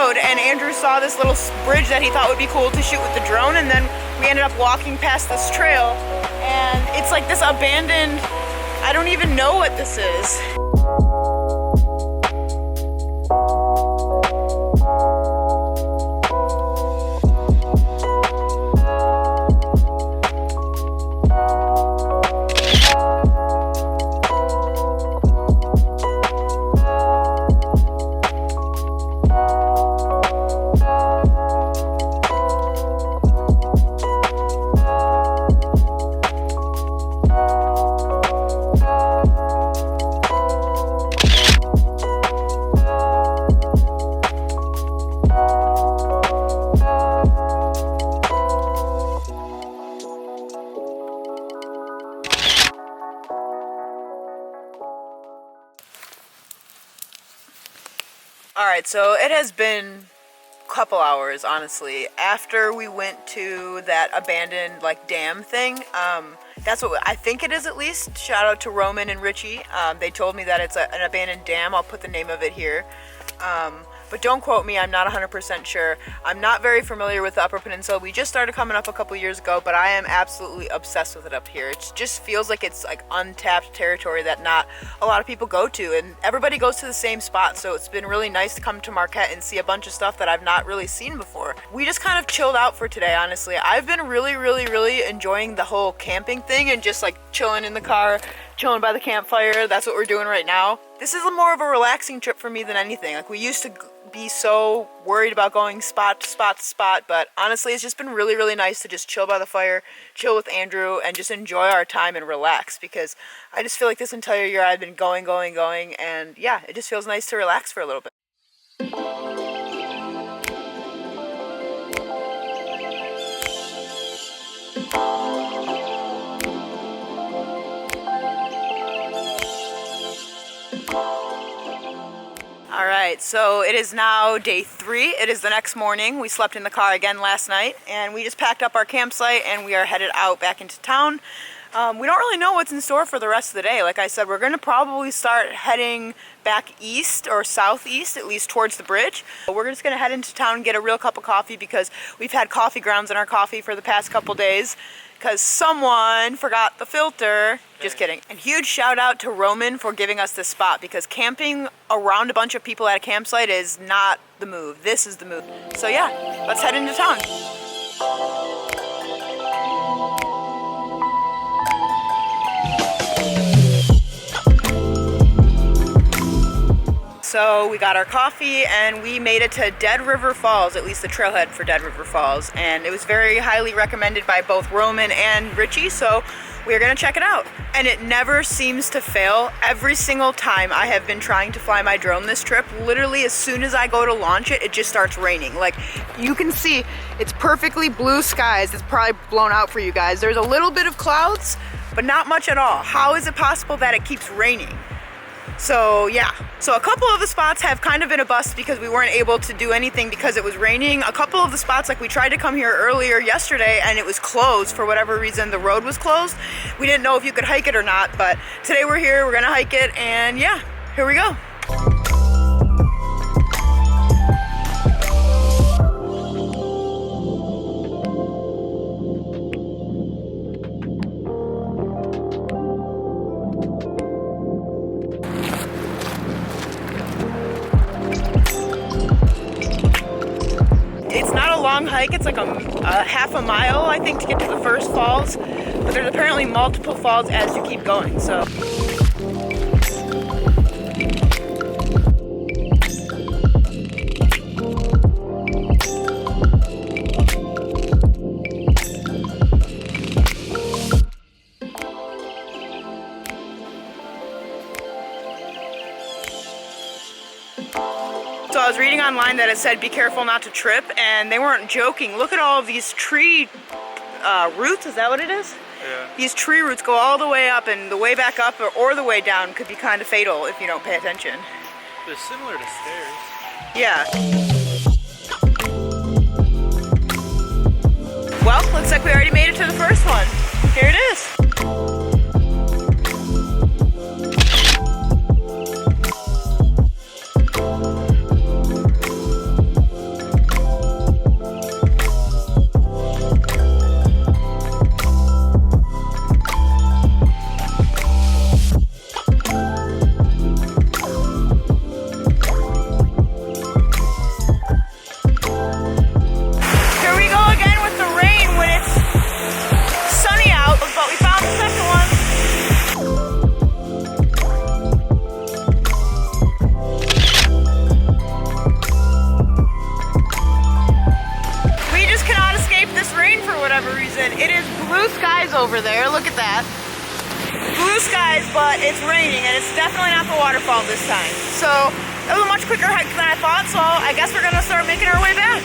road, and Andrew saw this little bridge that he thought would be cool to shoot with the drone, and then we ended up walking past this trail, and it's like this abandoned, I don't even know what this is. Alright, so it has been a couple hours, honestly, after we went to that abandoned, like, dam thing. That's what I think it is, at least. Shout out to Roman and Richie. They told me that it's an abandoned dam. I'll put the name of it here. But don't quote me, I'm not 100% sure. I'm not very familiar with the Upper Peninsula. We just started coming up a couple years ago, but I am absolutely obsessed with it up here. It just feels like it's like untapped territory that not a lot of people go to, and everybody goes to the same spot, so it's been really nice to come to Marquette and see a bunch of stuff that I've not really seen before. We just kind of chilled out for today, honestly. I've been really enjoying the whole camping thing and just like chilling in the car, chilling by the campfire. That's what we're doing right now. This is more of a relaxing trip for me than anything. Like, we used to be so worried about going spot to spot to spot, but honestly it's just been really nice to just chill by the fire, chill with Andrew, and just enjoy our time and relax, because I just feel like this entire year I've been going, and yeah, it just feels nice to relax for a little bit. Alright, so it is now day 3. It is the next morning. We slept in the car again last night, and we just packed up our campsite and we are headed out back into town. We don't really know what's in store for the rest of the day. Like I said, we're going to probably start heading back east or southeast, at least towards the bridge. We're just going to head into town and get a real cup of coffee, because we've had coffee grounds in our coffee for the past couple days because someone forgot the filter. Just kidding. And huge shout out to Roman for giving us this spot, because camping around a bunch of people at a campsite is not the move. This is the move. So yeah, let's head into town. So we got our coffee and we made it to Dead River Falls, at least the trailhead for Dead River Falls, and it was very highly recommended by both Roman and Richie, so we're gonna check it out. And it never seems to fail. Every single time I have been trying to fly my drone this trip, literally as soon as I go to launch it, it just starts raining. Like, you can see it's perfectly blue skies. It's probably blown out for you guys. There's a little bit of clouds, but not much at all. How is it possible that it keeps raining? So yeah, so a couple of the spots have kind of been a bust because we weren't able to do anything because it was raining. A couple of the spots, like we tried to come here earlier yesterday and it was closed for whatever reason. The road was closed. We didn't know if you could hike it or not, but today we're here, we're gonna hike it, and yeah, here we go. Hike. It's like a half a mile, I think, to get to the first falls, but there's apparently multiple falls as you keep going, so. So I was reading online that it said be careful not to trip, and they weren't joking. Look at all of these tree roots, is that what it is? Yeah. These tree roots go all the way up, and the way back up or the way down could be kind of fatal if you don't pay attention. They're similar to stairs. Yeah. Well, looks like we already made it to the first one. Here it is. reason. It is blue skies over there. Look at that. Blue skies, but it's raining, and it's definitely not the waterfall this time. So it was a much quicker hike than I thought, so I guess we're gonna start making our way back.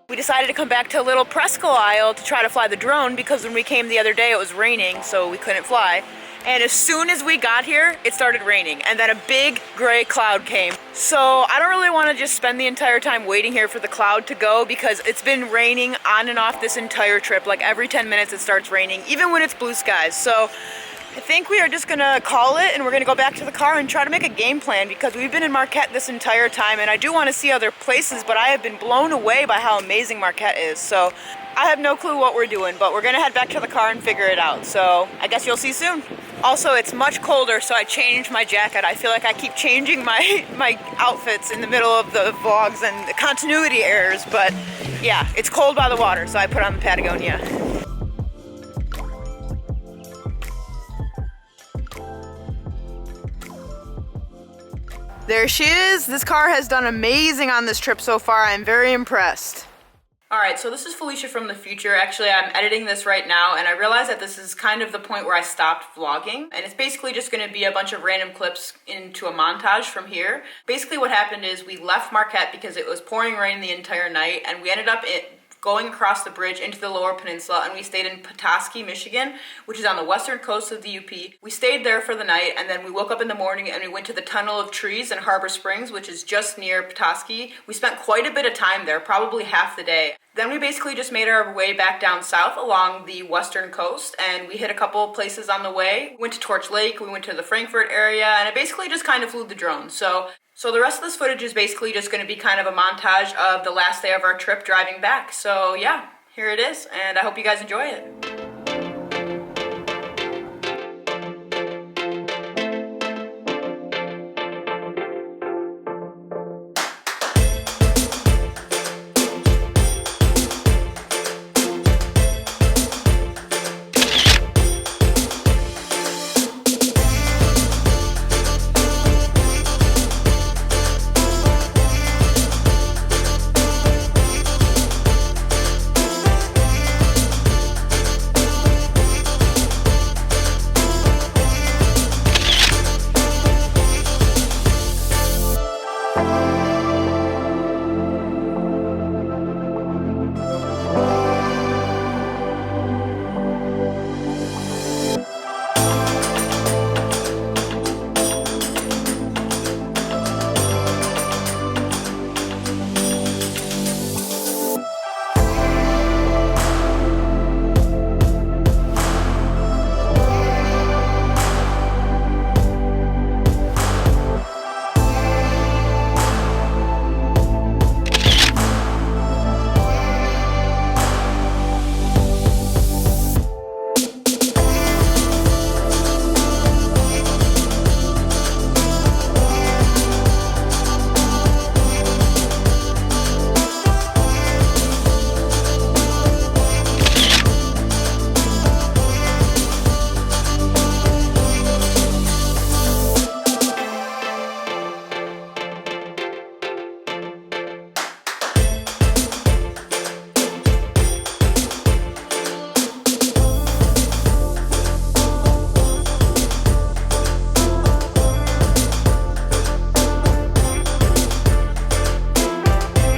We decided to come back to Little Presqu'île Isle to try to fly the drone because when we came the other day it was raining, so we couldn't fly. And as soon as we got here, it started raining, and then a big gray cloud came. So I don't really want to just spend the entire time waiting here for the cloud to go because it's been raining on and off this entire trip. Like every 10 minutes it starts raining, even when it's blue skies. So I think we are just gonna call it, and we're gonna go back to the car and try to make a game plan because we've been in Marquette this entire time, and I do want to see other places, but I have been blown away by how amazing Marquette is. So I have no clue what we're doing, but we're gonna head back to the car and figure it out. So I guess you'll see soon. Also, it's much colder, so I changed my jacket. I feel like I keep changing my outfits in the middle of the vlogs and the continuity errors, but yeah, it's cold by the water, so I put on the Patagonia. There she is. This car has done amazing on this trip so far. I'm very impressed. Alright, so this is Felicia from the future. Actually, I'm editing this right now, and I realized that this is kind of the point where I stopped vlogging. And it's basically just going to be a bunch of random clips into a montage from here. Basically what happened is we left Marquette because it was pouring rain the entire night, and we ended up going across the bridge into the lower peninsula, and we stayed in Petoskey, Michigan, which is on the western coast of the UP. We stayed there for the night, and then we woke up in the morning and we went to the Tunnel of Trees in Harbor Springs, which is just near Petoskey. We spent quite a bit of time there, probably half the day. Then we basically just made our way back down south along the western coast, and we hit a couple of places on the way. We went to Torch Lake, we went to the Frankfort area, and I basically just kind of flew the drone. So the rest of this footage is basically just going to be kind of a montage of the last day of our trip driving back. So yeah, here it is, and I hope you guys enjoy it.